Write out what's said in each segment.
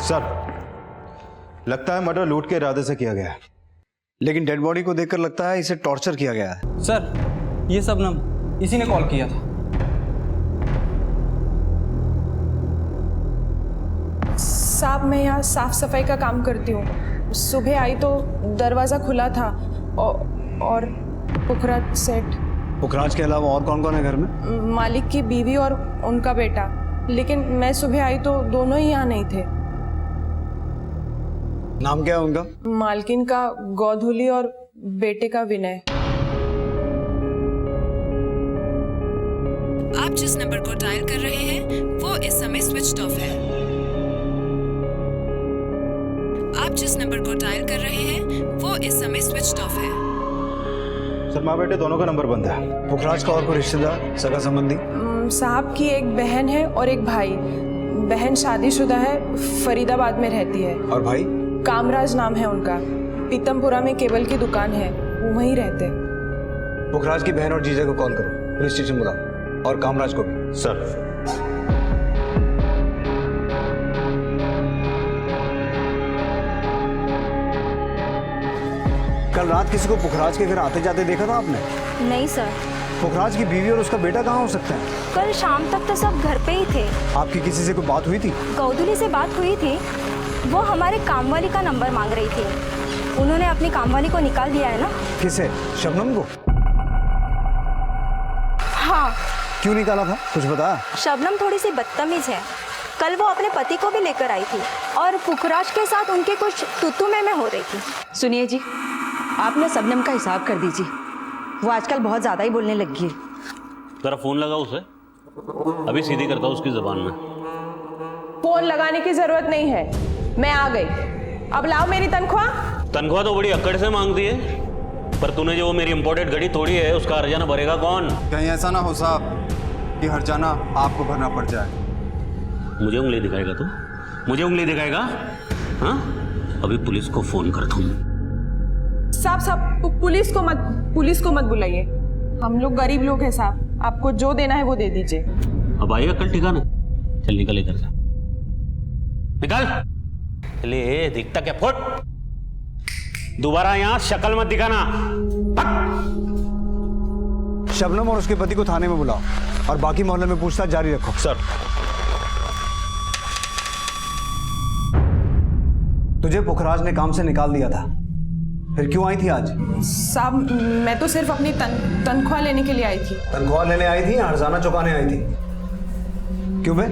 Sir, लगता है murder लूट के इरादे से किया गया है, लेकिन डेड बॉडी को देखकर लगता है इसे टॉर्चर किया गया है। सर, ये शबनम इसी ने कॉल किया था। साहब, मैं यहाँ साफ सफाई का काम करती हूँ। सुबह आई तो दरवाज़ा खुला था और पुखराज सेठ। पुखराज के अलावा और कौन कौन है घर में? मालिक की बीवी और उनका बेटा, लेकिन मैं सुबह आई तो दोनों ही यहाँ नहीं थे। नाम क्या है उनका? मालकिन का गौधुली और बेटे का विनय। आप जिस नंबर को डायल कर रहे हैं वो इस समय स्विच्ड ऑफ है। आप जिस नंबर को डायल कर रहे हैं वो इस समय स्विच्ड ऑफ है। सर, माँ बेटे दोनों का नंबर बंद है। पुखराज का और कोई रिश्तेदार, सगा संबंधी? साहब की एक बहन है और एक भाई। बहन शादीशुदा है, फरीदाबाद में रहती है। और भाई? कामराज नाम है उनका। पीतमपुरा में केबल की दुकान है, वो वहीं रहते। पुखराज की बहन और जीजा को कॉल करो, पुलिस स्टेशन बुलाओ, और कामराज को भी। सर, कल रात किसी को पुखराज के घर आते जाते देखा था आपने? नहीं सर। पुखराज की बीवी और उसका बेटा कहाँ हो सकते हैं? कल शाम तक तो सब घर पे ही थे। आपकी किसी से कोई बात हुई थी? गौधुली से बात हुई थी, वो हमारे कामवाली का नंबर मांग रही थी। उन्होंने अपनी कामवाली को निकाल दिया है ना। किसे? शबनम को? हाँ। क्यों निकाला था, कुछ बता? शबनम थोड़ी सी बदतमीज है। कल वो अपने पति को भी लेकर आई थी और पुखराज के साथ उनके कुछ तू में हो रही थी। सुनिए जी, आपने शबनम का हिसाब कर दीजिए, वो आजकल बहुत ज्यादा ही बोलने लगी है। जरा फोन लगा उसे, अभी सीधी करता हूँ उसकी जुबान में। फोन लगाने की जरूरत नहीं है, मैं आ गई। अब लाओ मेरी तनख्वाह। तनख्वाह तो बड़ी अक्कड़ से मांगती है, पर तूने जो वो मेरी इंपोर्टेड घड़ी तोड़ी है उसका हर्जाना भरेगा कौन? कहीं ऐसा ना हो साहब कि हर्जाना आपको भरना पड़ जाए। मुझे उंगली दिखाएगा तू? मुझे उंगली दिखाएगा? हाँ, अभी पुलिस को फोन करता हूँ। साहब, पुलिस को मत बुलाइए। हम लोग गरीब लोग हैं साहब, आपको जो देना है वो दे दीजिए। अब आएगा कल ठिकाने? चल निकल इधर से, निकल। चलिए, दिखता क्या? फुट, दोबारा यहाँ शक्ल मत दिखाना। शबनम और उसके पति को थाने में बुलाओ और बाकी मोहल्ले में पूछताछ जारी रखो। सर, तुझे पुखराज ने काम से निकाल दिया था, फिर क्यों आई थी आज? साहब, मैं तो सिर्फ अपनी तनख्वाह लेने के लिए आई थी। तनख्वाह लेने आई थी या हर्जाना चुकाने आई थी? क्यों बे,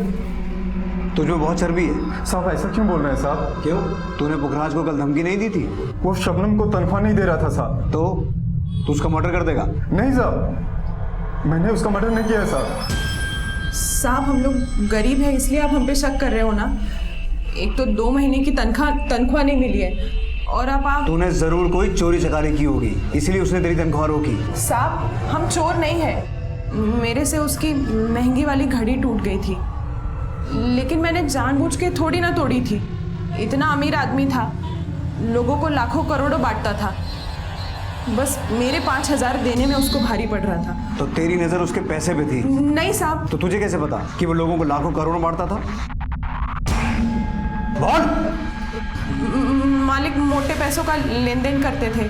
तुझमें बहुत चर्बी है। साहब ऐसा क्यों बोल रहे हैं साहब? क्यों? तूने पुखराज को कल धमकी नहीं दी थी? वो शबनम को तनख्वाह नहीं दे रहा था साहब। तो तू उसका मर्डर कर देगा? नहीं साहब, मैंने उसका मर्डर नहीं किया है साहब। साहब, हम लोग गरीब हैं इसलिए आप हम पे शक कर रहे हो ना। एक तो 2 महीने की तनख्वाह नहीं मिली है और अब आप। तूने जरूर कोई चोरी चकारी की होगी, इसलिए उसने तेरी तनख्वाह रोकी। साहब, हम चोर नहीं हैं। मेरे से उसकी महंगी वाली घड़ी टूट गई थी, लेकिन मैंने जानबूझ के थोड़ी ना तोड़ी थी। इतना अमीर आदमी था, लोगों को लाखों करोड़ों बांटता था, बस मेरे 5,000 देने में उसको भारी पड़ रहा था। तो तेरी नजर उसके पैसे पे थी? नहीं साहब। तो तुझे कैसे पता कि वो लोगों को लाखों करोड़ों बांटता था? बोल। मालिक मोटे पैसों का लेन देन करते थे।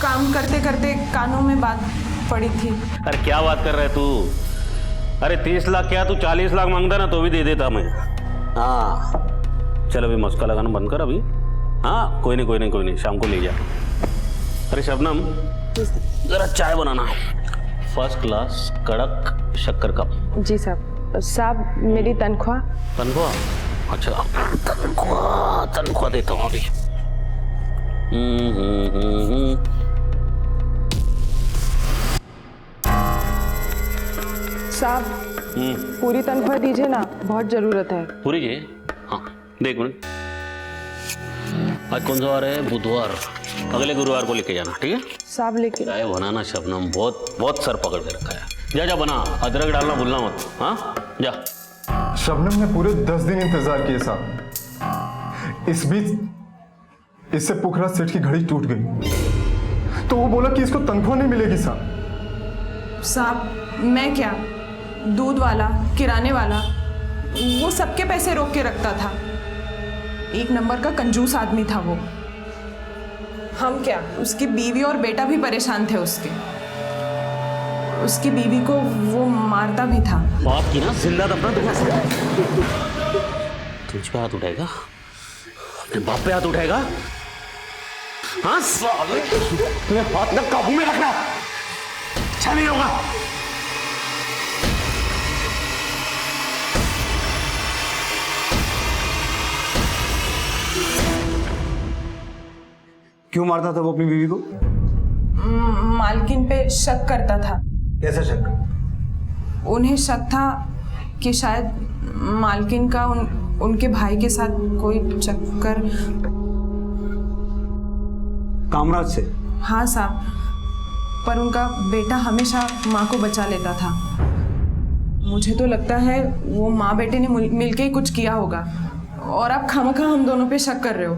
काम करते करते कानों में बात पड़ी थी। अरे क्या बात कर रहा है तू? अरे 30 लाख क्या, तू 40 लाख मांगता ना तो भी दे देता मैं। हाँ चल, अभी मस्का लगाना बंद कर अभी। हाँ कोई नहीं, शाम को ले जा। अरे शबनम, जरा चाय बनाना, फर्स्ट क्लास कड़क शक्कर कप। जी साहब। साहब, मेरी तनख्वाह। अच्छा, तनख्वाह देता हूँ अभी। साहब पूरी तनख्वाह दीजिए ना, बहुत जरूरत है। पूरी जी? हाँ, देख मिनट। आज कौन सा वार है? बुधवार। अगले गुरुवार को लेके जाना, ठीक है? साहब लेकिन चाय बनाना शबनम, बहुत बहुत सर पकड़ के रखा है। जा जा बना, अदरक डालना भूलना मत। हाँ जा। शबनम ने पूरे 10 दिन इंतजार किए साहब। इस बीच इससे पुखराज सेठ की घड़ी टूट गई, तो वो बोला कि इसको तनख्वाह नहीं मिलेगी साहब। साहब मैं क्या, दूध वाला, किराने वाला, वो सबके पैसे रोक के रखता था। एक नंबर का कंजूस आदमी था वो। हम क्या, उसकी बीवी और बेटा भी परेशान थे उसके। उसकी बीवी को वो मारता भी था। बाप की ना जिंदा दफना दूंगा। तुझ पे हाथ उठाएगा? अपने बाप पे हाथ उठाएगा? हाँ साले, तुम्हें हाथ ना काबू में रखना, अच्छा नहीं होगा। क्यों मारता था वो अपनी बीवी को? मालकिन पे शक करता था। कैसा शक? उन्हें शक था कि शायद मालकिन का उनके भाई के साथ कोई चक्कर। कामराज से? हाँ साहब, पर उनका बेटा हमेशा माँ को बचा लेता था। मुझे तो लगता है वो माँ बेटे ने मिलके ही कुछ किया होगा, और आप खामखा हम दोनों पे शक कर रहे हो।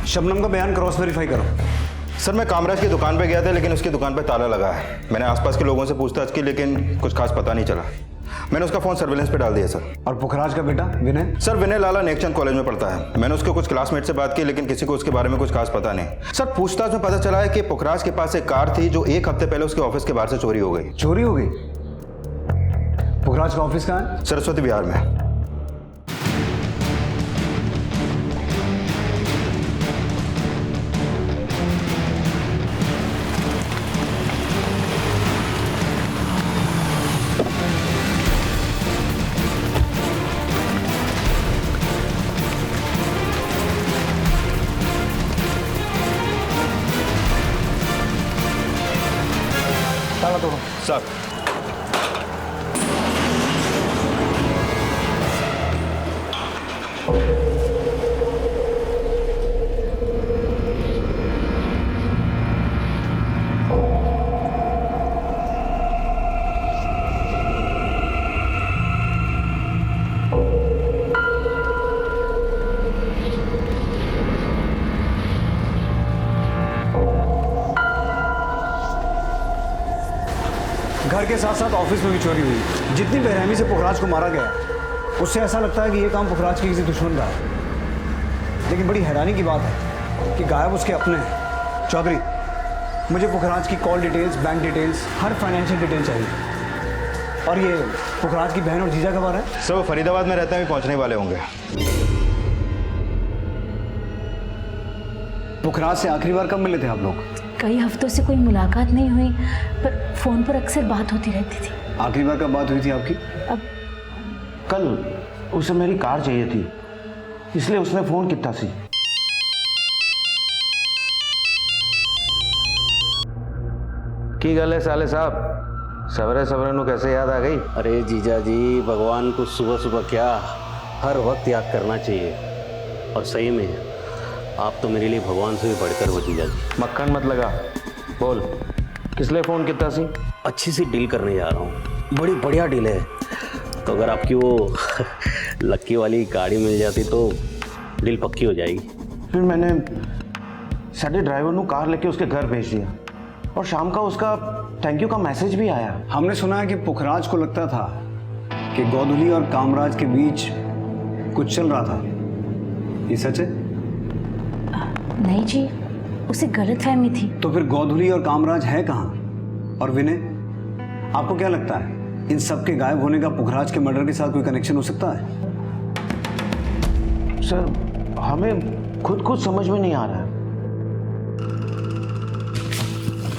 शबनम का बयान क्रॉस वेरीफाई करो। सर मैं कामराज की दुकान पे गया था, लेकिन उसकी दुकान पे ताला लगा है। मैंने आसपास के लोगों से पूछताछ की, लेकिन कुछ खास पता नहीं चला। मैंने उसका फोन सर्विलेंस पे डाल दिया सर। और पुखराज का बेटा विनय? सर विनय लाला नेकचंद कॉलेज में पढ़ता है। मैंने उसके कुछ क्लासमेट से बात की, लेकिन किसी को उसके बारे में कुछ खास पता नहीं। सर पूछताछ में पता चला है कि पुखराज के पास एक कार थी जो 1 हफ्ते पहले उसके ऑफिस के बाहर से चोरी हो गई। चोरी हो गई? पुखराज का ऑफिस कहाँ है? सरस्वती विहार में। ताला तोड़ो। सर घर के साथ साथ ऑफिस में भी चोरी हुई। जितनी बेरहमी से पुखराज को मारा गया, उससे ऐसा लगता है कि ये काम पुखराज के किसी दुश्मन का है। लेकिन बड़ी हैरानी की बात है कि गायब उसके अपने हैं। चौधरी, मुझे पुखराज की कॉल डिटेल्स, बैंक डिटेल्स, हर फाइनेंशियल डिटेल चाहिए। और ये पुखराज की बहन और जीजा कब आ रहा है? सर वो फरीदाबाद में रहते हैं, अभी पहुंचने वाले होंगे। पुखराज से आखिरी बार कब मिले थे आप लोग? कई हफ्तों से कोई मुलाकात नहीं हुई, पर फोन पर अक्सर बात होती रहती थी। आखिरी बार कब बात हुई थी आपकी? अब कल उसे मेरी कार चाहिए थी, इसलिए उसने फोन किया सी। की गल है साले साहब, सवरे सवरे नु कैसे याद आ गई? अरे जीजा जी, भगवान को सुबह सुबह क्या, हर वक्त याद करना चाहिए। और सही में आप तो मेरे लिए भगवान से भी बढ़कर हो जीजा जी। मक्खन मत लगा, बोल किस लिए फोन किया सी? अच्छी सी डील करने जा रहा हूँ, बड़ी बढ़िया डील है। तो अगर आपकी वो लक्की वाली गाड़ी मिल जाती तो डील पक्की हो जाएगी। फिर मैंने साडे ड्राइवर को कार लेके उसके घर भेज दिया, और शाम का उसका थैंक यू का मैसेज भी आया। हमने सुना है कि पुखराज को लगता था कि गोधुली और कामराज के बीच कुछ चल रहा था। ये सच है? नहीं जी, उसे गलतफहमी थी। तो फिर गोधुली और कामराज है कहाँ? और विनय, आपको क्या लगता है इन सब के गायब होने का पुखराज के मर्डर के साथ कोई कनेक्शन हो सकता है? सर हमें खुद समझ में नहीं आ रहा है।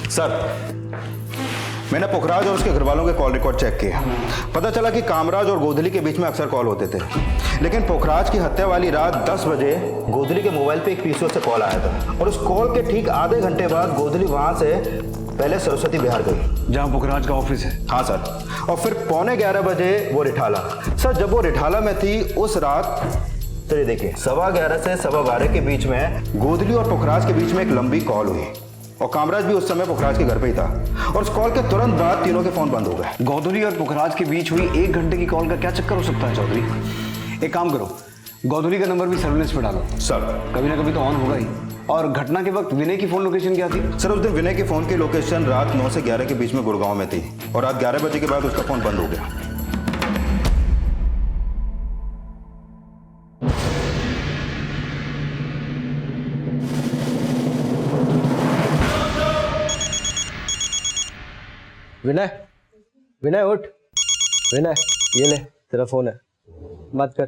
सर मैंने पुखराज और उसके घर वालों के कॉल रिकॉर्ड चेक किया। पता चला कि कामराज और गोधली के बीच में अक्सर कॉल होते थे, लेकिन पुखराज की हत्या वाली रात 10 बजे गोधली के मोबाइल पे एक पीसीओ से कॉल आया था और उस कॉल के ठीक आधे घंटे बाद गोधली वहां से पहले सरस्वती बिहार गई, जहाँ पुखराज का ऑफिस है। हाँ सर, और फिर 11:15 बजे वो रिठाला। सर जब वो रिठाला में थी उस रात, चलिए देखिए, 11:15 से 12:15 के बीच में गोधली और पुखराज के बीच में एक लंबी कॉल हुई और कामराज भी उस समय पुखराज के घर पे ही था और उस कॉल के तुरंत बाद तीनों के फोन बंद हो गए। गोधली और पुखराज के बीच हुई 1 घंटे की कॉल का क्या चक्कर हो सकता है चौधरी? एक काम करो, गोधली का नंबर भी सर्विलेंस पे डालो। सर कभी ना कभी तो ऑन होगा ही। और घटना के वक्त विनय की फोन लोकेशन क्या थी? सर उस दिन विनय की फोन की लोकेशन रात 9 से 11 के बीच में गुड़गांव में थी और रात 11 बजे के बाद उसका फोन बंद हो गया। विनय, विनय उठ। विनय ये ले, तेरा फोन है, बात कर।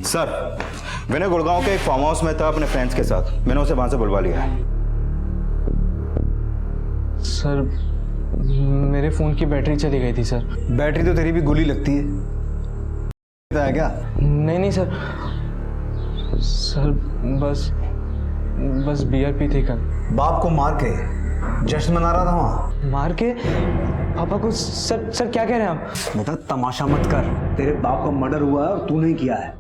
सर विनय गुड़गांव के एक फार्म हाउस में था अपने फ्रेंड्स के साथ, मैंने उसे वहां से बुलवा लिया है। सर मेरे फ़ोन की बैटरी चली गई थी सर। बैटरी तो तेरी भी गोली लगती है क्या? नहीं सर, सर बस बियर पी थी कल। बाप को मार के जश्न मना रहा था वहाँ? मार के पापा को? सर क्या कह रहे हैं आप? बेटा तमाशा मत कर, तेरे बाप का मर्डर हुआ है और तू नहीं किया है।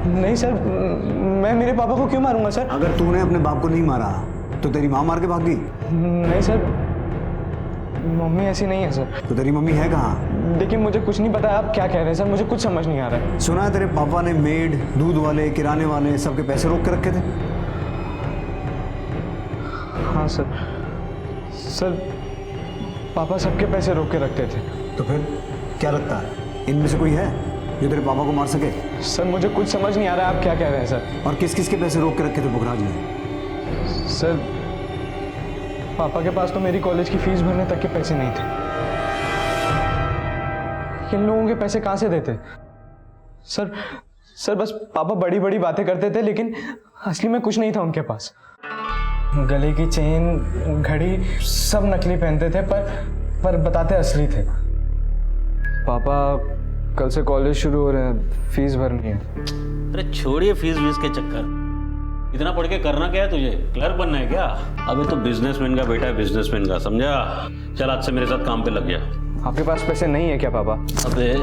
नहीं सर, मैं मेरे पापा को क्यों मारूंगा सर? अगर तूने अपने बाप को नहीं मारा तो तेरी माँ मार के भाग गई? नहीं सर, मम्मी ऐसी नहीं है सर। तो तेरी मम्मी है कहाँ? देखिए मुझे कुछ नहीं पता आप क्या कह रहे हैं सर, मुझे कुछ समझ नहीं आ रहा है। सुना है तेरे पापा ने मेड, दूध वाले, किराने वाले सबके पैसे रोक के रखे थे? हाँ सर पापा सबके पैसे रोक के रखते थे। तो फिर क्या लगता है इनमें से कोई है जो तेरे पापा को मार सके? सर मुझे कुछ समझ नहीं आ रहा है आप क्या कह रहे हैं सर। और किस किस के पैसे रोक के रखे थे पुखराज ने? सर पापा के पास तो मेरी कॉलेज की फीस भरने तक के पैसे नहीं थे। इन लोगों के पैसे कहाँ से देते? सर बस पापा बड़ी बड़ी बातें करते थे, लेकिन असली में कुछ नहीं था उनके पास। गले की चेन, घड़ी सब नकली पहनते थे, पर बताते असली थे। पापा कल से कॉलेज शुरू हो रहे हैं, फीस भरनी है। अरे छोड़िए फीस वीस के चक्कर, इतना पढ़ के करना क्या है तुझे? क्लर्क बनना है क्या? अबे तो बिजनेसमैन का बेटा है, बिजनेसमैन का, समझा? चल आज से मेरे साथ काम पे लग गया। आपके पास पैसे नहीं है क्या पापा? अबे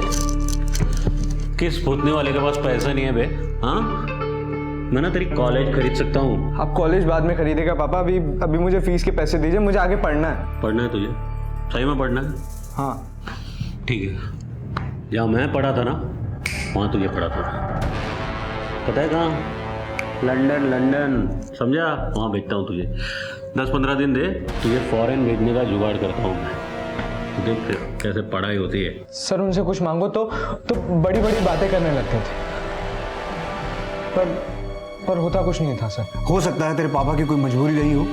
किस भूतने वाले के पास पैसा नहीं है बे? हाँ, मैं ना तेरी कॉलेज खरीद सकता हूँ। आप कॉलेज बाद में खरीदेगा पापा, अभी मुझे फीस के पैसे दीजिए, मुझे आगे पढ़ना है। पढ़ना है तुझे? सही में पढ़ना है? हाँ ठीक है, जहाँ मैं पढ़ा था ना वहाँ तुझे पढ़ा था, पता है कहाँ? लंदन, समझा? वहाँ भेजता हूँ तुझे। 10-15 दिन दे, तुझे फॉरेन भेजने का जुगाड़ करता हूँ मैं। देख फिर कैसे पढ़ाई होती है। सर उनसे कुछ मांगो तो बड़ी बड़ी बातें करने लगते थे, पर होता कुछ नहीं था सर। हो सकता है तेरे पापा की कोई मजबूरी रही हो,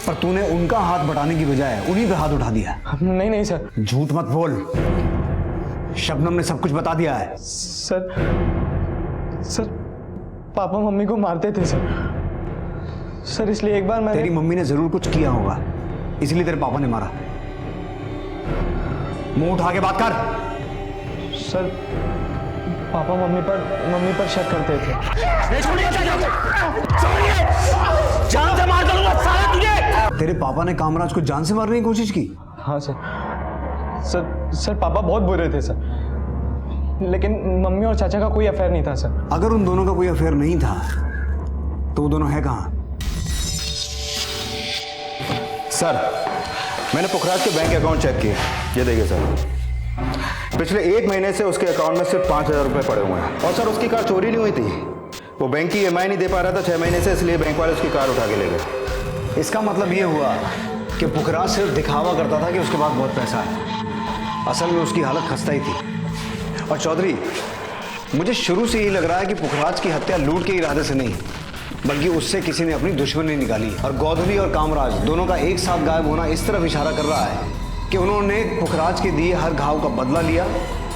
पर तूने उनका हाथ बटाने की बजाय उन्हीं पे हाथ उठा दिया। नहीं सर। झूठ मत बोल, शबनम ने सब कुछ बता दिया है। सर पापा मम्मी को मारते थे सर, इसलिए एक बार तेरी मम्मी ने जरूर कुछ किया होगा, इसलिए तेरे पापा ने मारा। मुंह उठा के बात कर। सर पापा मम्मी पर शक करते थे। जान से मार दूंगा साला तुझे। तेरे पापा ने कामराज को जान से मारने की कोशिश की? हाँ सर पापा बहुत बुरे थे सर, लेकिन मम्मी और चाचा का कोई अफेयर नहीं था सर। अगर उन दोनों का कोई अफेयर नहीं था तो वो दोनों है कहाँ? सर मैंने पुखराज के बैंक अकाउंट चेक किए, ये देखिए सर, पिछले 1 महीने से उसके अकाउंट में सिर्फ 5,000 रुपए पड़े हुए हैं। और सर उसकी कार चोरी नहीं हुई थी, वो बैंक की EMI नहीं दे पा रहा था 6 महीने से, इसलिए बैंक वाले उसकी कार उठा के ले गए। इसका मतलब ये हुआ कि पुखराज सिर्फ दिखावा करता था कि उसके पास बहुत पैसा है, असल में उसकी हालत खस्ता ही थी। और चौधरी, मुझे शुरू से यही लग रहा है कि पुखराज की हत्या लूट के इरादे से नहीं, बल्कि उससे किसी ने अपनी दुश्मनी निकाली। और गोधली और कामराज दोनों का एक साथ गायब होना इस तरफ इशारा कर रहा है कि उन्होंने पुखराज के दिए हर घाव का बदला लिया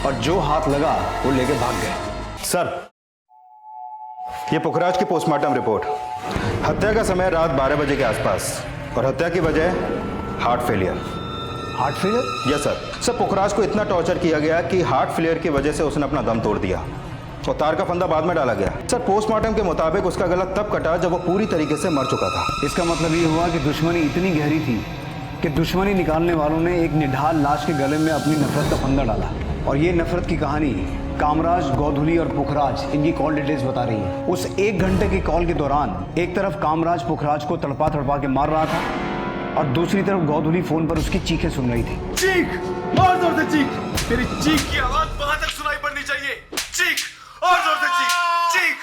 और जो हाथ लगा वो लेके भाग गए। सर ये पुखराज की पोस्टमार्टम रिपोर्ट। हत्या का समय रात 12 बजे के आसपास और हत्या की वजह heart failure. Heart failure? Yes sir. Sir Pukhraj को इतना टॉर्चर किया गया कि हार्ट फेलियर की वजह से उसने अपना दम तोड़ दिया और तार का फंदा बाद में डाला गया। सर पोस्टमार्टम के मुताबिक उसका गला तब कटा जब वो पूरी तरीके से मर चुका था। इसका मतलब ये हुआ कि दुश्मनी इतनी गहरी थी कि दुश्मनी निकालने वालों ने एक निढाल लाश के गले में अपनी नफरत का फंदा डाला। और ये नफरत की कहानी कामराज, गोधुली और पुखराज इनकी कॉल डिटेल्स बता रही है। उस 1 घंटे की कॉल के दौरान एक तरफ कामराज पुखराज को तड़पा तड़पा के मार रहा था और दूसरी तरफ गोधुली फोन पर उसकी चीखें सुन रही थी। चीख और जोर से चीख, तेरी चीख की आवाज वहां तक सुनाई पड़नी चाहिए। चीख और जोर से चीख, चीख।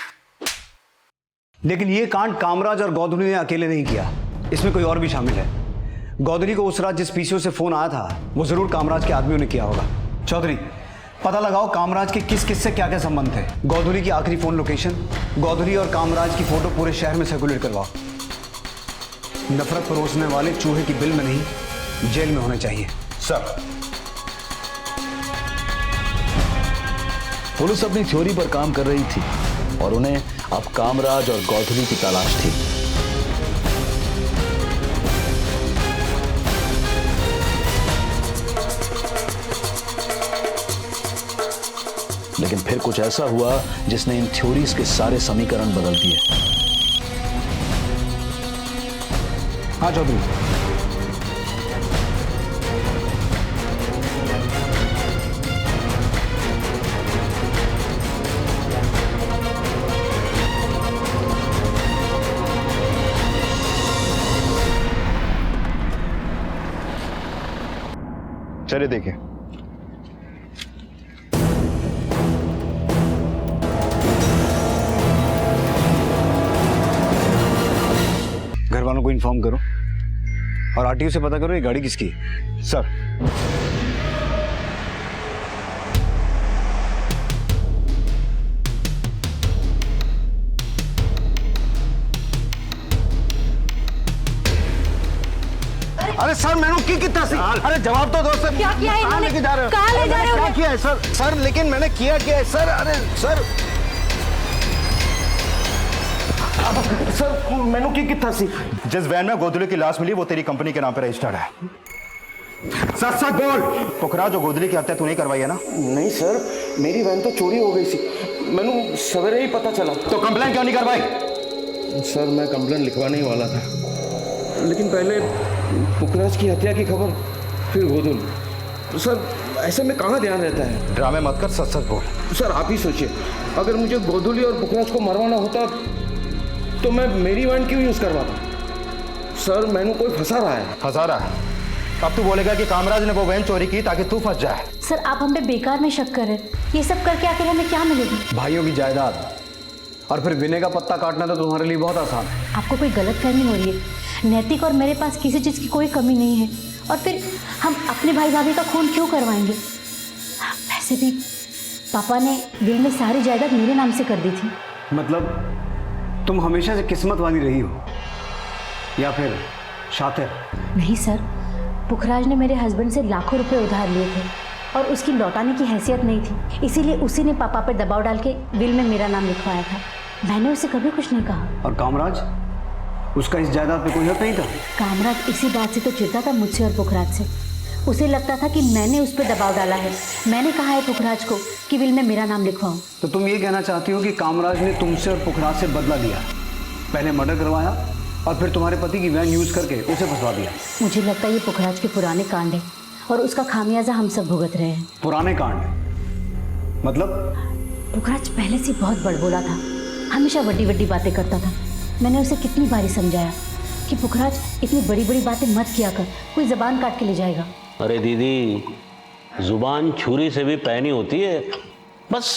लेकिन ये कांड कामराज और गोधुली ने अकेले नहीं किया, इसमें कोई और भी शामिल है। गोधुली को उस रात जिस पीसीओ से फोन आया था वो जरूर कामराज के आदमियों ने किया होगा। चौधरी, पता लगाओ कामराज के किस किस से क्या क्या संबंध थे। गोधुली की आखिरी फोन लोकेशन, गोधुली और कामराज की फोटो पूरे शहर में सर्कुलेट करवाओ। नफरत परोसने वाले चूहे की बिल में नहीं, जेल में होने चाहिए। सर पुलिस अपनी थ्योरी पर काम कर रही थी और उन्हें अब कामराज और गोधुली की तलाश थी। लेकिन फिर कुछ ऐसा हुआ जिसने इन थ्योरीज के सारे समीकरण बदल दिए। हाँ चौधरी। चलिए देखिए। घर वालों को इन्फॉर्म करो और आरटीओ से पता करो ये गाड़ी किसकी है। सर अरे सर मैंने की कितना सी? अरे जवाब तो दो सर। क्या किया है इन्होंने? लेके जा रहे हो? कहाँ ले जा रहे हो? क्या किया है सर? सर लेकिन मैंने किया क्या है सर? अरे सर सर मैंने की कितना सी? जिस वैन में गोधुली की लाश मिली वो तेरी कंपनी के नाम पर रजिस्टर्ड है। सच सच बोल, पुखराज और गोधुली की हत्या तू नहीं करवाई है ना? नहीं सर, मेरी वैन तो चोरी हो गई थी, मैंने सवेरे ही पता चला। तो कंप्लेन क्यों नहीं करवाई? सर मैं कंप्लेन लिखवाने ही वाला था, लेकिन पहले पुखराज की हत्या की खबर, फिर गोधुली। तो सर ऐसे में कहाँ ध्यान रहता है? ड्रामे मत कर, सच सच बोल। सर आप ही सोचिए, अगर मुझे गोधुली और पुखराज को मरवाना होता तो मैं मेरी वैन क्यों यूज करवाता? सर मैंने कोई फंसा रहा है। फंसा रहा है? अब तू बोलेगा कि कामराज ने वो वैन चोरी की ताकि तू फंस जाए। सर आप हम पे बेकार में शक कर रहे हैं। ये सब करके आखिर हमें क्या मिलेगी? भाइयों की जायदाद और फिर विनय का पत्ता काटना तो तुम्हारे लिए बहुत आसान है। आपको कोई गलतफहमी हो रही है। नैतिक और मेरे पास किसी चीज़ की कोई कमी नहीं है, और फिर हम अपने भाई भाभी का खून क्यों करवाएंगे? वैसे भी पापा ने विल में सारी जायदाद मेरे नाम से कर दी थी। मतलब तुम हमेशा से किस्मत वाली रही हो या फिर शातिर? नहीं सर, पुखराज ने मेरे हस्बैंड से लाखों रुपए उधार लिए थे और उसकी लौटाने की हैसियत नहीं थी, इसीलिए उसी ने पापा पर दबाव डाल के विल में मेरा नाम लिखवाया था। मैंने उसे कभी कुछ नहीं कहा। और कामराज, उसका इस जायदाद पे कोई हक नहीं था? कामराज इसी बात से तो चिढ़ता था मुझसे और पुखराज से। उसे लगता था कि मैंने उस पर दबाव डाला है, मैंने कहा है पुखराज को कि विल में मेरा नाम लिखवाऊं। तो तुम ये कहना चाहती हो कि कामराज ने तुमसे और पुखराज से बदला लिया, पहले मर्डर करवाया और फिर तुम्हारे पति की वैन यूज करके उसे फंसवा दिया? मुझे लगता है ये पुखराज के पुराने कांड है और उसका खामियाजा हम सब भुगत रहे हैं। पुराने कांड मतलब? पुखराज पहले से बहुत बड़बोला था, हमेशा बड़ी बड़ी बातें करता था। मैंने उसे कितनी बारी समझाया कि पुखराज इतनी बड़ी बड़ी बातें मत किया कर, कोई जबान काट के ले जाएगा। अरे दीदी, जुबान छुरी से भी पैनी होती है, बस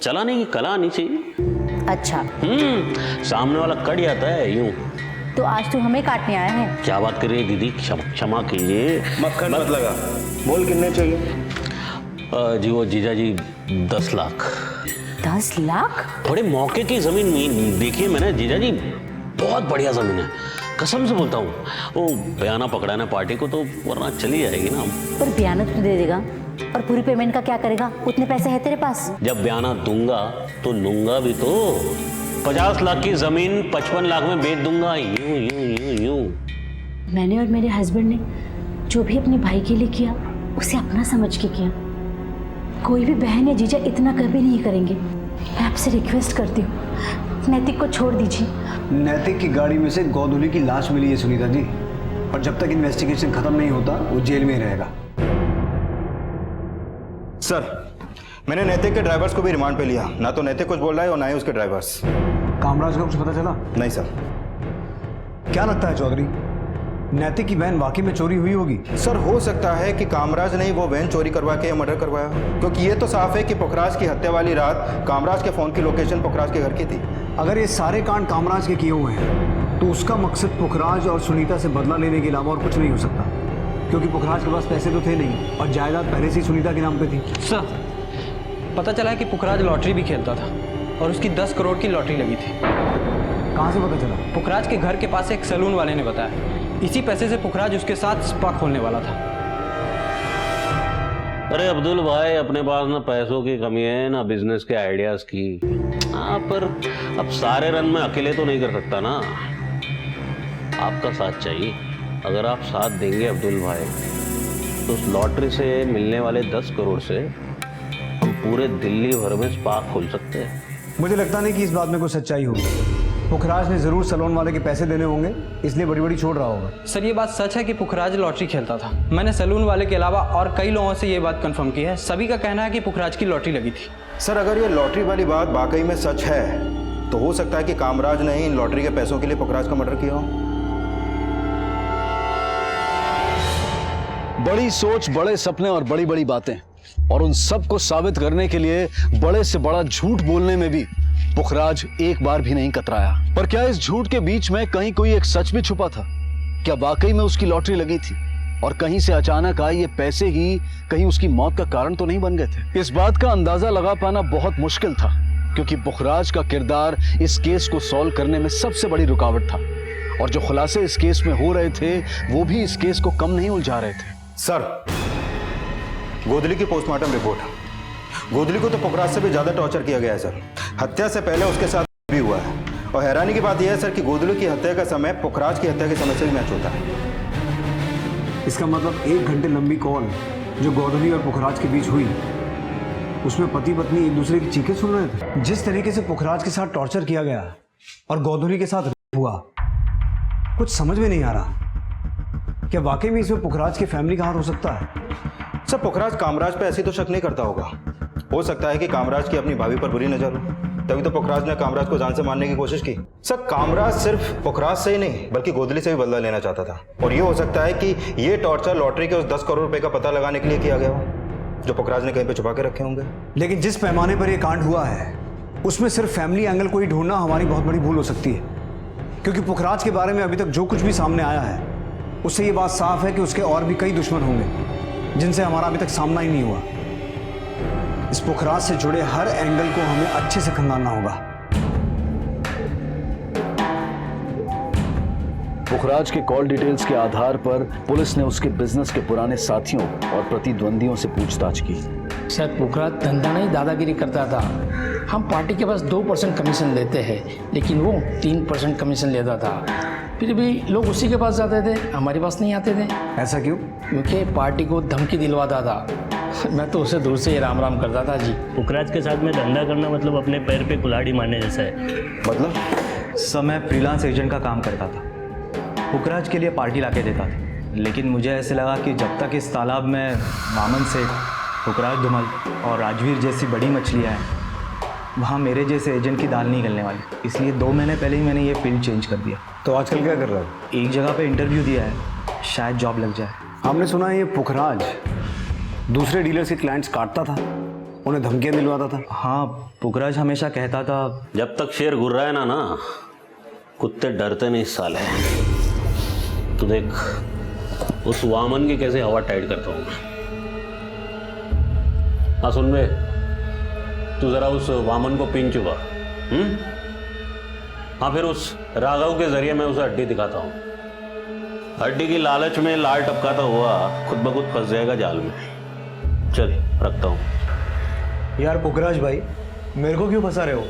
चलाने की कला आनी चाहिए। अच्छा सामने वाला कट जाता है यूं। तो आज तू हमें काटने आया है? क्या बात कर रही है दीदी, क्षमा कीजिए। मक्खन मत लगा, बोल कितने चाहिए? जी वो जीजा जी 10 लाख। 10 लाख? थोड़े मौके की जमीन में देखिए मैंने जीजा जी, बहुत बढ़िया जमीन है, कसम से बोलता हूँ। वो बयाना पकड़ाना पार्टी को तो वरना चली जाएगी ना। पर बयाना तो दे देगा, और पूरी पेमेंट का क्या करेगा? उतने पैसे है तेरे पास? जब बयाना दूंगा तो लूंगा भी तो। 50 लाख की जमीन 55 लाख में बेच दूंगा, यूं यूं यूं यूं। मैंने और मेरे हस्बैंड ने जो भी अपने भाई के लिए किया उसे अपना समझ के किया। कोई भी बहन या जीजा इतना कभी नहीं करेंगे। मैं आपसे रिक्वेस्ट करती हूँ, नैतिक को छोड़ दीजिए। नैतिक की गाड़ी में से गोधुली की लाश मिली है सुनीता जी, और जब तक इन्वेस्टिगेशन खत्म नहीं होता वो जेल में ही रहेगा। सर, मैंने नैतिक के ड्राइवर्स को भी रिमांड पे लिया। ना तो नैतिक कुछ बोल रहा है और ना ही उसके ड्राइवर्स। कामराज को कुछ पता चला? नहीं सर। क्या लगता है चौधरी, नैतिक की वैन वाकई में चोरी हुई होगी? सर, हो सकता है कि कामराज ने ही वो वैन चोरी करवा के मर्डर करवाया, क्योंकि ये तो साफ है कि पुखराज की हत्या वाली रात कामराज के फोन की लोकेशन पुखराज के घर की थी। अगर ये सारे कांड कामराज के किए हुए हैं तो उसका मकसद पुखराज और सुनीता से बदला लेने के अलावा और कुछ नहीं हो सकता, क्योंकि पुखराज के पास पैसे तो थे नहीं और जायदाद पहले से ही सुनीता के नाम पे थी। सर, पता चला है कि पुखराज लॉटरी भी खेलता था और उसकी 10 करोड़ की लॉटरी लगी थी। कहाँ से पता चला? पुखराज के घर के पास एक सैलून वाले ने बताया। इसी पैसे से पुखराज उसके साथ स्पा खोलने वाला था। अरे अब्दुल भाई, अपने पास ना पैसों की कमी है ना बिजनेस के आइडियाज की। हाँ, पर अब सारे रन में अकेले तो नहीं कर सकता ना, आपका साथ चाहिए। अगर आप साथ देंगे अब्दुल भाई, तो उस लॉटरी से मिलने वाले 10 करोड़ से हम पूरे दिल्ली भर में स्पा खोल सकते हैं। मुझे लगता नहीं कि इस बात में कोई सच्चाई होगी। पुखराज ने जरूर सैलून वाले के पैसे देने होंगे, इसलिए बड़ी बड़ी छोड़ रहा होगा। सर, ये बात सच है कि पुखराज लॉटरी खेलता था। मैंने सैलून वाले के अलावा और कई लोगों से ये बात कंफर्म की है। सभी का कहना है कि पुखराज की लॉटरी लगी थी। सर, अगर ये लॉटरी वाली बात वाकई में सच है तो हो सकता है कि कामराज ने ही इन लॉटरी के पैसों के लिए पुखराज का मर्डर किया हो। बड़ी सोच, बड़े सपने और बड़ी बड़ी बातें, और उन सब को साबित करने के लिए बड़े से बड़ा झूठ बोलने में भी पुखराज एक बार भी नहीं कतराया। पर क्या इस झूठ के बीच में कहीं कोई एक सच भी छुपा था? क्या वाकई में उसकी लॉटरी लगी थी और कहीं से अचानक आए ये पैसे ही कहीं उसकी मौत का कारण तो नहीं बन गए थे? इस बात का अंदाजा लगा पाना बहुत मुश्किल था, क्योंकि पुखराज का किरदार इस केस को सॉल्व करने में सबसे बड़ी रुकावट था, और जो खुलासे इस केस में हो रहे थे वो भी इस केस को कम नहीं उलझा रहे थे। सर, गोधली की पोस्टमार्टम रिपोर्ट, गोधली को तो पुखराज से भी ज्यादा टॉर्चर किया गया है सर। हत्या से पहले उसके साथ भी हुआ है, और हैरानी की बात यह है सर कि गोधली की हत्या का समय पुखराज की हत्या के समय से भी मैच होता है। इसका मतलब 1 घंटे लंबी कॉल जो गोधली और पुखराज के बीच हुई, उसमें पति पत्नी एक दूसरे की चीखें सुन रहे थे। जिस तरीके से पुखराज के साथ टॉर्चर किया गया और गोधली के साथ रेप हुआ, कुछ समझ में नहीं आ रहा। क्या वाकई में इसमें पुखराज की फैमिली का हाथ हो सकता है? सर, पुखराज कामराज पे ऐसी तो शक नहीं करता होगा। हो सकता है कि कामराज की अपनी भाभी पर बुरी नजर हो, तभी तो पुखराज ने कामराज को जान से मारने की कोशिश की। सर, कामराज सिर्फ पुखराज से ही नहीं बल्कि गोधली से भी बदला लेना चाहता था, और ये हो सकता है कि ये टॉर्चर लॉटरी के उस 10 करोड़ रुपए का पता लगाने के लिए किया गया हो, जो पुखराज ने कहीं पे छुपा के रखे होंगे। लेकिन जिस पैमाने पर यह कांड हुआ है उसमें सिर्फ फैमिली एंगल को ही ढूंढना हमारी बहुत बड़ी भूल हो सकती है, क्योंकि पुखराज के बारे में अभी तक जो कुछ भी सामने आया है उससे ये बात साफ है कि उसके और भी कई दुश्मन होंगे जिनसे हमारा अभी तक सामना ही नहीं हुआ। इस पुखराज से जुड़े हर एंगल को हमें अच्छे से खंगालना होगा। पुखराज के कॉल डिटेल्स के आधार पर पुलिस ने उसके बिजनेस के पुराने साथियों और प्रतिद्वंदियों से पूछताछ की। शायद पुखराज धंधा नहीं दादागिरी करता था। हम पार्टी के पास 2% कमीशन लेते हैं, लेकिन वो 3% कमीशन लेता था। फिर भी लोग उसी के पास जाते थे, हमारे पास नहीं आते थे। ऐसा क्यों? क्योंकि पार्टी को धमकी दिलवाता था। मैं तो उसे दूर से ही राम राम करता था जी। पुखराज के साथ में धंधा करना मतलब अपने पैर पे कुल्हाड़ी मारने जैसा है। मतलब? सर, मैं फ्रीलांस एजेंट का काम करता था, पुखराज के लिए पार्टी लाके देता था। लेकिन मुझे ऐसे लगा कि जब तक इस तालाब में मामन सेठ, पुखराज धुमल और राजवीर जैसी बड़ी मछलियाँ हैं, वहाँ मेरे जैसे एजेंट की दाल नहीं गलने वाली, इसलिए 2 महीने पहले ही मैंने ये फील्ड चेंज कर दिया। तो आजकल क्या कर रहा है? एक जगह पे इंटरव्यू दिया है, शायद जॉब लग जाए। हमने सुना है ये पुखराज दूसरे डीलर्स के क्लाइंट्स काटता था, उन्हें धमकियाँ दिलवाता था। हाँ, पुखराज हमेशा कहता था, जब तक शेर घुर रहा है ना, कुत्ते डरते नहीं साले। तो देख उस वामन की कैसे हवा टाइट करता हूँ मैं। हाँ सुन बे, तू जरा उस वामन को पिन चुका। हाँ, फिर उस राघव के जरिए मैं उसे हड्डी दिखाता हूँ। हड्डी की लालच में लाल टपकाता हुआ खुद ब खुद फंस जाएगा जाल में। चल रखता हूँ। यार पुखराज भाई, मेरे को क्यों फंसा रहे हो?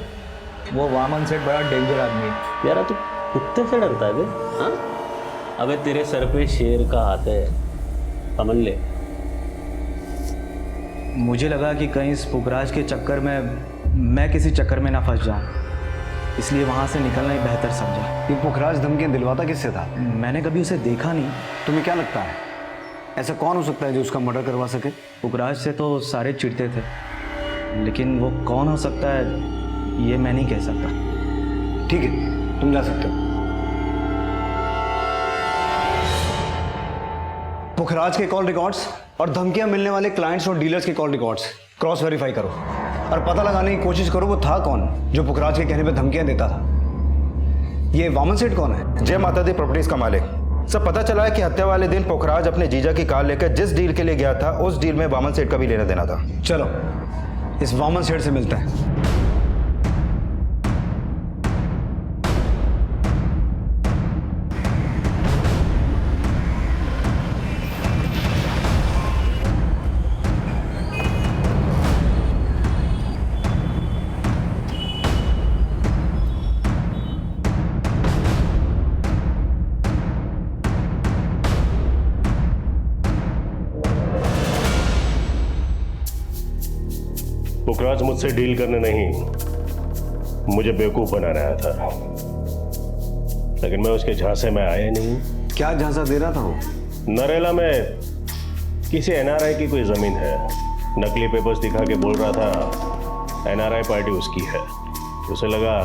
वो वामन सेठ बड़ा डेंजर आदमी है। यार तू कुत्ते से डरता है बे? हाँ? अबे तेरे सर पे शेर का हाथ है, समझ ले। मुझे लगा कि कहीं इस पुखराज के चक्कर में मैं किसी चक्कर में ना फंस जाऊं, इसलिए वहां से निकलना ही बेहतर समझा। ये पुखराज धमकियां दिलवाता किससे था? मैंने कभी उसे देखा नहीं। तुम्हें क्या लगता है ऐसा कौन हो सकता है जो उसका मर्डर करवा सके? पुखराज से तो सारे चिढ़ते थे, लेकिन वो कौन हो सकता है ये मैं नहीं कह सकता। ठीक है, तुम जा सकते हो। पुखराज के कॉल रिकॉर्ड्स और धमकियां मिलने वाले क्लाइंट्स और डीलर्स के कॉल रिकॉर्ड्स क्रॉस वेरीफाई करो और पता लगाने की कोशिश करो वो था कौन जो पुखराज के कहने पे धमकियां देता था। ये वामन सेठ कौन है? जय माता दी प्रॉपर्टीज का मालिक। सब पता चला है कि हत्या वाले दिन पुखराज अपने जीजा की कार लेकर जिस डील के लिए गया था उस डील में वामन सेठ का भी लेना देना था। चलो इस वामन सेठ से मिलते हैं। पुखराज मुझसे डील करने नहीं, मुझे बेवकूफ बना रहा था, लेकिन मैं उसके झांसे में आया नहीं। क्या झांसा दे रहा था वो? नरेला में किसी एनआरआई की कोई जमीन है, नकली पेपर्स दिखा के बोल रहा था एनआरआई पार्टी उसकी है। उसे लगा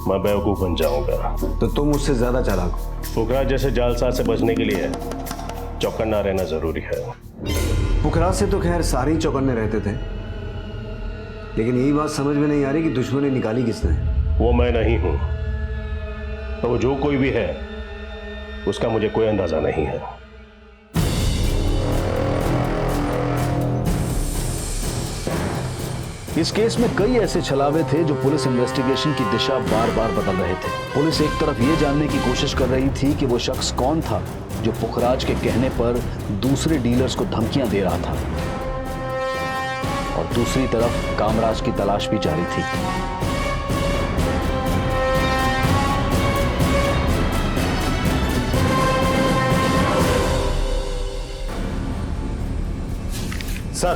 मैं बेवकूफ बन जाऊंगा। तो तुम मुझसे ज्यादा चालाक हो। पुखराज जैसे जालसाज से बचने के लिए चौकन्ना रहना जरूरी है। पुखराज से तो खैर सारे ही चौकन्ने रहते थे, लेकिन यही बात समझ में नहीं आ रही कि दुश्मनी निकाली किसने। वो मैं नहीं हूं, तो वो जो कोई भी है उसका मुझे कोई अंदाजा नहीं है। इस केस में कई ऐसे छलावे थे जो पुलिस इन्वेस्टिगेशन की दिशा बार बार बदल रहे थे। पुलिस एक तरफ ये जानने की कोशिश कर रही थी कि वो शख्स कौन था जो पुखराज के कहने पर दूसरे डीलर्स को धमकियां दे रहा था, और दूसरी तरफ कामराज की तलाश भी जारी थी। सर,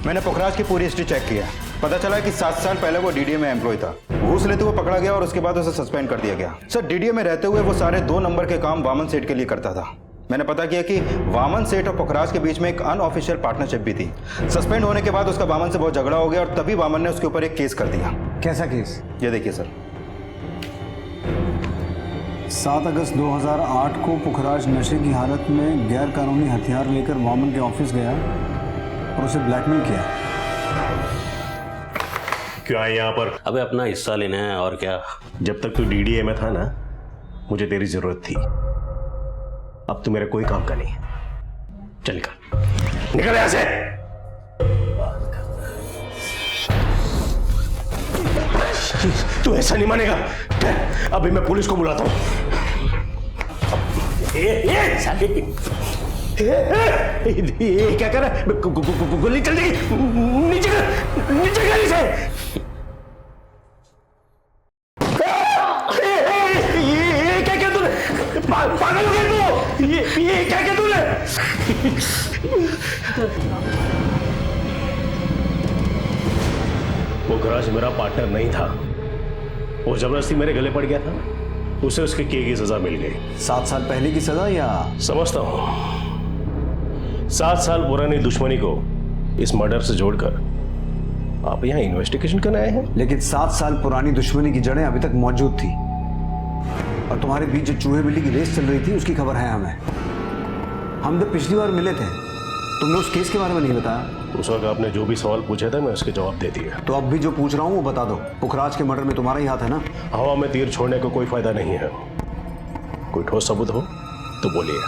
मैंने पुखराज की पूरी हिस्ट्री चेक किया। पता चला कि 7 साल पहले वो डीडीए में एम्प्लॉय था। घूस लेते हुए पकड़ा गया और उसके बाद उसे सस्पेंड कर दिया गया। सर, डीडीए में रहते हुए वो सारे 2 नंबर के काम वामन सेठ के लिए करता था। मैंने पता किया कि वामन सेठ और पुखराज के बीच में एक अनऑफिशियल पार्टनरशिप भी थी। सस्पेंड होने के बाद उसका वामन से बहुत झगड़ा हो गया और तभी वामन ने उसके ऊपर एक केस कर दिया। कैसा केस? ये देखिए सर। 7 अगस्त 2008 को पुखराज नशे की हालत में गैर कानूनी हथियार लेकर वामन के ऑफिस गया और उसे ब्लैकमेल किया। क्यों आए यहाँ पर? अबे अपना हिस्सा लेना है और क्या। जब तक तू डीडीए में था ना, मुझे तेरी जरूरत थी। अब तो मेरे कोई काम का नहीं। चल निकल यहां से। तू ऐसा नहीं मानेगा। अभी मैं पुलिस को बुलाता हूं। ये क्या कर रहा है? गोली चल जाएगी। नीचे गाड़ी से। ये क्या किया तूने? पागल हो गया तू? ये क्या किया तूने? पुखराज मेरा पार्टनर नहीं था, वो जबरदस्ती मेरे गले पड़ गया था। उसे उसके किए की सजा मिल गई। 7 साल पहले की सजा या? समझता हूं। 7 साल पुरानी दुश्मनी को इस मर्डर से जोड़कर आप यहाँ इन्वेस्टिगेशन करने आए हैं। लेकिन 7 साल पुरानी दुश्मनी की जड़ें अभी तक मौजूद थी, और तुम्हारे बीच जो चूहे बिल्ली की रेस चल रही थी उसकी खबर है हमें। हम जब पिछली बार मिले थे तुमने उस केस के बारे में नहीं बताया। उस वक्त आपने जो भी सवाल पूछे थे मैं उसके जवाब दे दिए। तो अब भी जो पूछ रहा हूँ वो बता दो। पुखराज के मर्डर में तुम्हारा ही हाथ है ना? हवा में तीर छोड़ने को कोई फायदा नहीं है। कोई ठोस सबूत हो तो बोलिए।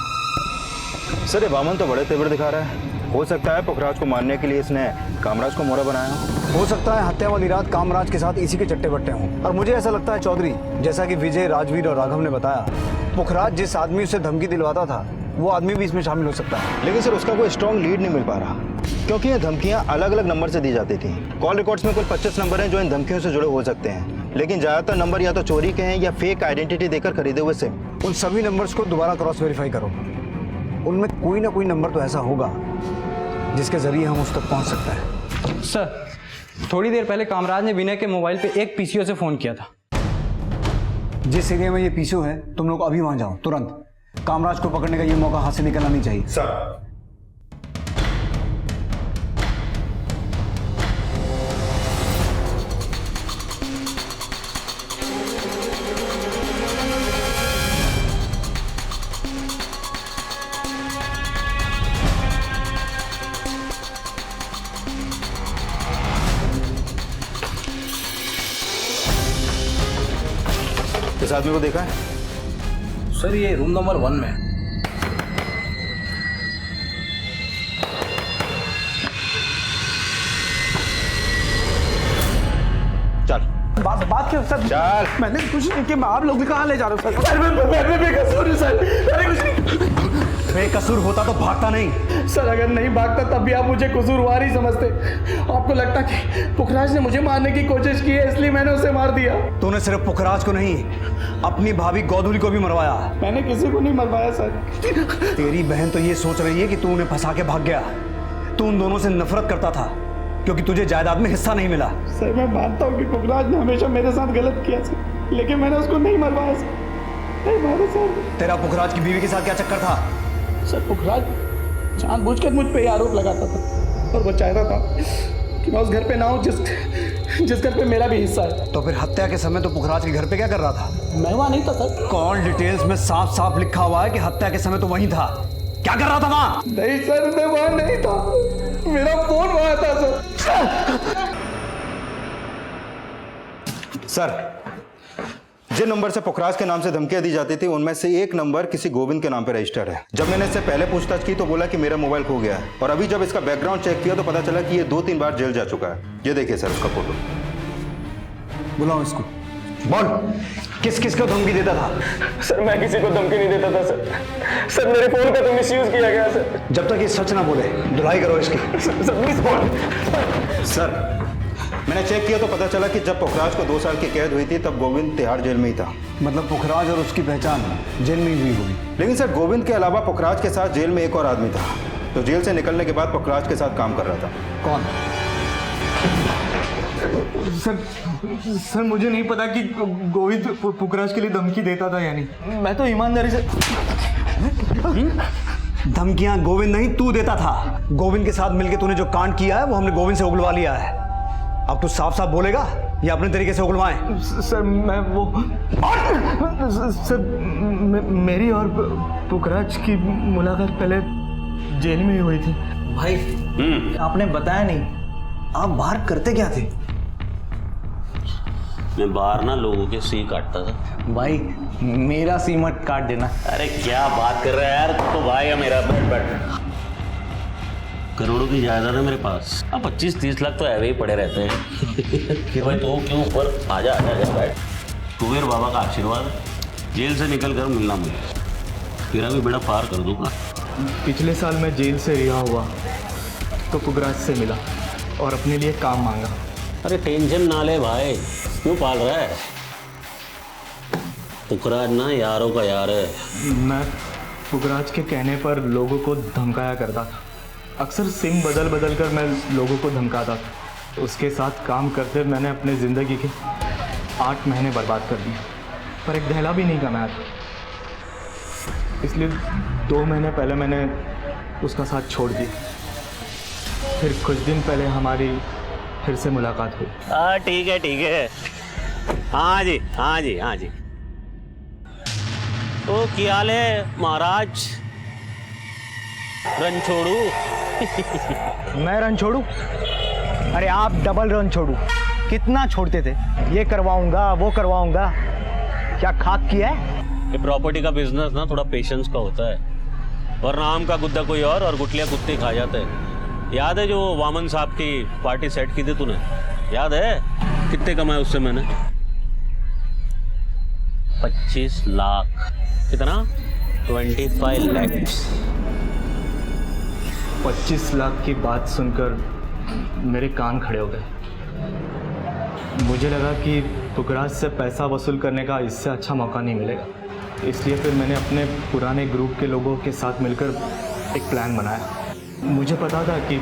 सर, ये वामन तो बड़े तेवर दिखा रहा है। हो सकता है पुखराज को मारने के लिए इसने कामराज को मोहरा बनाया हो सकता है हत्या वाली रात कामराज के साथ इसी के चट्टे बट्टे हों। और मुझे ऐसा लगता है चौधरी, जैसा कि विजय, राजवीर और राघव ने बताया, पुखराज जिस आदमी से धमकी दिलवाता था वो आदमी भी इसमें शामिल हो सकता है। लेकिन सर उसका कोई स्ट्रॉन्ग लीड नहीं मिल पा रहा, क्योंकि ये धमकियां अलग अलग नंबर से दी जाती थी। कॉल रिकॉर्ड्स में कुल 25 नंबर हैं जो इन धमकियों से जुड़े हो सकते हैं। लेकिन ज्यादातर नंबर या तो चोरी के हैं या फेक आइडेंटिटी देकर खरीदे हुए सिम। उन सभी नंबर्स को दोबारा क्रॉस वेरीफाई करो, उनमें कोई ना कोई नंबर तो ऐसा होगा जिसके जरिए हम उस तक पहुंच सकते हैं। सर, थोड़ी देर पहले कामराज ने विनय के मोबाइल पे एक पीसीओ से फोन किया था। जिस एरिया में ये पीसीओ है तुम लोग अभी वहां जाओ तुरंत। कामराज को पकड़ने का ये मौका हाथ से निकलना नहीं चाहिए। सर। इस आदमी को देखा है? सर ये रूम नंबर 1 में। चल बात क्यों सर? चल। मैंने कुछ नहीं किया, मैं आप लोग कहाँ ले जा रहे हो सर? मैं बेकसूर हूँ सर, मैंने कुछ नहीं। बेकसूर होता तो भागता नहीं। सर अगर नहीं भागता तब भी आप मुझे कसूरवार ही समझते। आपको लगता कि पुखराज ने मुझे मारने की कोशिश की है इसलिए मैंने उसे मार दिया? तूने सिर्फ पुखराज को नहीं, अपनी भाभी गोधुली को भी मरवाया। मैंने किसी को नहीं मरवाया सर। तेरी बहन तो ये सोच रही है कि तू उन्हें फंसा के भाग गया। तू उन दोनों से नफरत करता था क्योंकि तुझे जायदाद में हिस्सा नहीं मिला। सर मैं मानता हूँ कि पुखराज ने हमेशा मेरे साथ गलत किया सर, लेकिन मैंने उसको नहीं मरवाया सर। नहीं मारा सर। तेरा पुखराज की बीवी के साथ क्या चक्कर था? सर पुखराज जानबूझकर मुझ पे आरोप लगाता था और वो चाहता था कि मैं उस घर पे ना हूँ जिस घर पे मेरा भी हिस्सा है। तो फिर हत्या के समय तो पुखराज के घर पे क्या कर रहा था? मैं वहाँ नहीं था सर। कॉल डिटेल्स में साफ साफ लिखा हुआ है कि हत्या के समय तो वहीं था। क्या कर रहा था वहाँ? नहीं सर मैं वहाँ नहीं था, मेरा फोन वहाँ था सर। सर, जिन नंबर से पुखराज के नाम से धमकियां दी जाती थी उनमें से एक नंबर किसी गोविंद के नाम पर रजिस्टर्ड है। जब मैंने इससे पहले पूछताछ की तो बोला कि मेरा मोबाइल खो गया है, और अभी जब इसका बैकग्राउंड चेक किया तो पता चला कि ये 2-3 बार जेल जा चुका है। ये देखिए सर उसका फोटो। बुलाओ इसको। बोल, किस किस को धमकी देता था? सर मैं किसी को धमकी नहीं देता था सर। सर मेरे फोन का तो मिसयूज किया गया सर। जब तक ये सच ना बोले धुलाई करो इसकी। सर प्लीज बोल। सर मैंने चेक किया तो पता चला कि जब पुखराज को 2 साल की कैद हुई थी तब गोविंद तिहाड़ जेल में ही था। मतलब पुखराज और उसकी पहचान जेल में ही हुई होगी। लेकिन सर गोविंद के अलावा पुखराज के साथ जेल में एक और आदमी था तो जेल से निकलने के बाद पुखराज के साथ काम कर रहा था। कौन? सर मुझे नहीं पता कि गोविंद पुखराज के लिए धमकी देता था या नहीं। मैं तो ईमानदारी से। धमकियां गोविंद नहीं तू देता था। गोविंद के साथ मिलकर तूने जो कांड किया है वो हमने गोविंद से उगलवा लिया है। अब तू साफ साफ बोलेगा या अपने तरीके से उगलवाएं? सर मैं वो सर मेरी और पुखराज की मुलाकात पहले जेल में ही हुई थी। भाई आपने बताया नहीं, आप बाहर करते क्या थे? मैं बाहर ना लोगों के सी काटता था। भाई मेरा सी मत काट देना। अरे क्या बात कर रहा है यार, तू तो भाई है मेरा। बैठ। करोड़ों की जायदाद है मेरे पास। अब 25-30 लाख तो ऐसे ही पड़े रहते हैं। कि भाई तो क्यों ऊपर आजा बैठ। कुबेर बाबा का आशीर्वाद है। जेल से निकल कर मिलना मुझे, तेरा भी बेड़ा पार कर दूंगा। पिछले साल मैं जेल से रिहा हुआ तो पुखराज से मिला और अपने लिए काम मांगा। अरे टेंशन ना ले भाई, क्यों पाल रहा है? पुखराज ना यारों का यार है। मैं पुखराज के कहने पर लोगों को धमकाया करता था। अक्सर सिम बदल बदल कर मैं लोगों को धमकाता था। उसके साथ काम करते मैंने अपने ज़िंदगी के 8 महीने बर्बाद कर दिए, पर एक दहला भी नहीं कमाया था। इसलिए 2 महीने पहले मैंने उसका साथ छोड़ दिया। फिर कुछ दिन पहले हमारी फिर से मुलाकात हुई। ठीक है। हाँ जी। तो क्या हाल है महाराज? रन छोड़ू? मैं रन छोड़ू? अरे आप डबल रन छोड़ू। कितना छोड़ते थे? ये करवाऊंगा वो करवाऊंगा, क्या खाक किया है? ये प्रॉपर्टी का बिजनेस ना थोड़ा पेशेंस का होता है, वरना आम का गुद्दा कोई और गुटलियां कुत्ते खा जाते हैं। याद है जो वामन साहब की पार्टी सेट की थी तूने? याद है कितने कमाए उससे मैंने? 25 लाख। कितना? 25 लाख। 25 लाख की बात सुनकर मेरे कान खड़े हो गए। मुझे लगा कि पुखराज से पैसा वसूल करने का इससे अच्छा मौका नहीं मिलेगा, इसलिए फिर मैंने अपने पुराने ग्रुप के लोगों के साथ मिलकर एक प्लान बनाया। मुझे पता था कि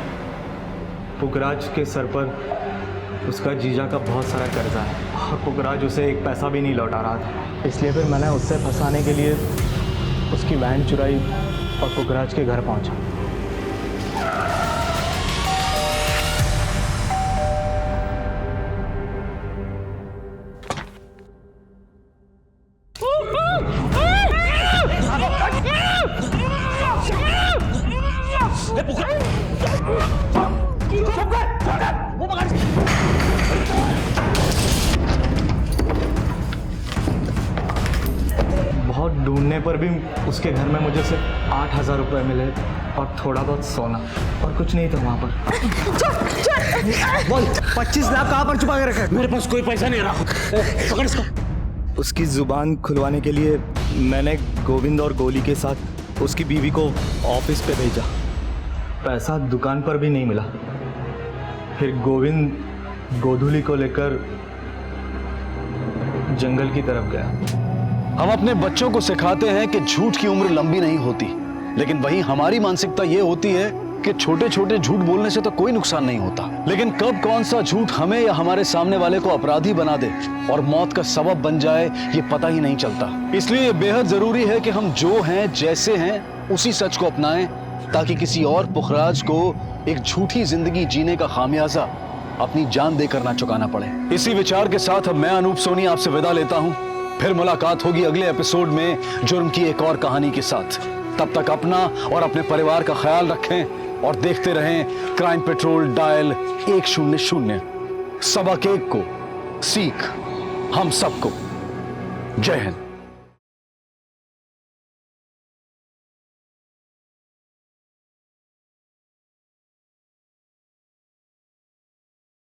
पुखराज के सर पर उसका जीजा का बहुत सारा कर्जा है और पुखराज उसे एक पैसा भी नहीं लौटा रहा था, इसलिए फिर मैंने उससे फंसाने के लिए उसकी वैन चुराई और पुखराज के घर पहुंचा। बहुत ढूंढने पर भी उसके घर में मुझे सिर्फ 8,000 रुपये मिले और थोड़ा बहुत सोना और कुछ नहीं था वहाँ पर। बोल 25 लाख कहाँ पर छुपा के रखा है? मेरे पास कोई पैसा नहीं रहा। पकड़ इसको। उसकी जुबान खुलवाने के लिए मैंने गोविंद और गोली के साथ उसकी बीवी को ऑफिस पे भेजा। पैसा दुकान पर भी नहीं मिला। फिर गोविंद गोधूली को लेकर जंगल की तरफ गया। हम अपने बच्चों को सिखाते हैं कि झूठ की उम्र लंबी नहीं होती, लेकिन वहीं हमारी मानसिकता यह होती है कि छोटे छोटे झूठ बोलने से तो कोई नुकसान नहीं होता, लेकिन कब कौन सा झूठ हमें या हमारे सामने वाले को अपराधी बना दे और मौत का सबब बन जाए ये पता ही नहीं चलता। इसलिए ये बेहद जरूरी है कि हम जो हैं जैसे हैं उसी सच को अपनाएं, ताकि किसी और पुखराज को एक झूठी जिंदगी जीने का खामियाजा अपनी जान देकर ना चुकाना पड़े। इसी विचार के साथ अब मैं अनूप सोनी आपसे विदा लेता हूं। फिर मुलाकात होगी अगले एपिसोड में जुर्म की एक और कहानी के साथ। तब तक अपना और अपने परिवार का ख्याल रखें और देखते रहें क्राइम पेट्रोल डायल 100। सबक एक को सीख हम सबको। जय हिंद।